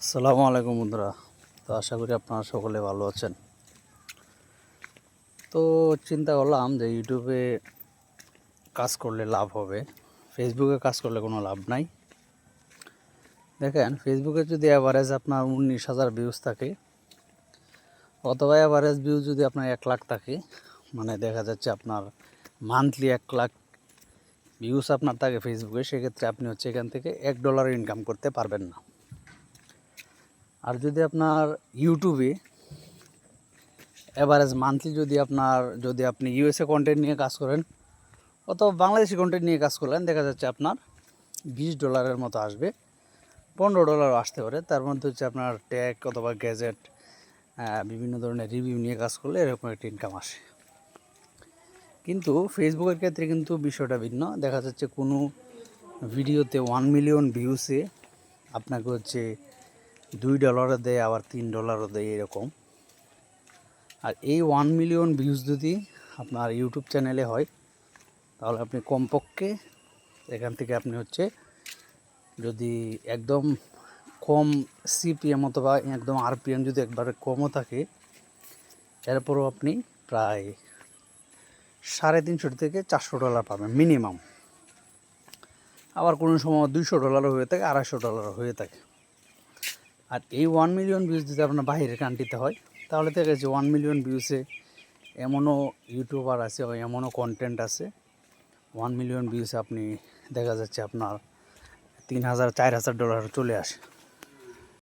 আসসালামু আলাইকুম বন্ধুরা। তো আশা করি আপনারা সকলে ভালো আছেন। তো চিন্তা করলাম যে ইউটিউবে কাজ করলে লাভ হবে, ফেসবুকে কাজ করলে কোনো লাভ নাই। দেখেন, ফেসবুকে যদি অ্যাভারেজ আপনার 19,000 ভিউজ থাকে, অথবা অ্যাভারেজ ভিউজ যদি আপনার 1 লাখ থাকে, মানে দেখা যাচ্ছে আপনার মান্থলি 1 লাখ ভিউজ আপনার থাকে ফেসবুকে, সেক্ষেত্রে আপনি এখান থেকে $1 ইনকাম করতে পারবেন না। আর যদি আপনার ইউটিউবে এভারেজ মান্থলি যদি আপনি ইউএসএ কন্টেন্ট নিয়ে কাজ করেন অথবা বাংলাদেশি কন্টেন্ট নিয়ে কাজ করলেন, দেখা যাচ্ছে আপনার $20 মতো আসবে, $15 আসতে পারে। তার মধ্যে আপনার ট্যাগ অথবা গ্যাজেট, বিভিন্ন ধরনের রিভিউ নিয়ে কাজ করলে এরকম একটা ইনকাম আসে। কিন্তু ফেসবুকের ক্ষেত্রে কিন্তু বিষয়টা ভিন্ন। দেখা যাচ্ছে কোনো ভিডিওতে 1 মিলিয়ন ভিউসে আপনাকে $2 দেয়, আবার $3 দেয় এরকম। আর এই 1 মিলিয়ন ভিউজ যদি আপনার ইউটিউব চ্যানেলে হয়, তাহলে আপনি কমপক্ষে এখান থেকে আপনি যদি একদম কম সিপিএম অথবা একদম আরপিএম যদি একবারে কমও থাকে, এরপরও আপনি প্রায় $350 থেকে $400 পাবেন মিনিমাম। আবার কোনো সময় $200 হয়ে থাকে, $250 হয়ে থাকে। আর এই 1 মিলিয়ন ভিউজ যদি আপনার বাইরের কান্ট্রিতে হয়, তাহলে দেখা যাচ্ছে 1 মিলিয়ন ভিউসে এমনও ইউটিউবার আছে, এমনও কন্টেন্ট আছে, 1 মিলিয়ন ভিউসে আপনি দেখা যাচ্ছে আপনার $3,000 $4,000 চলে আসে।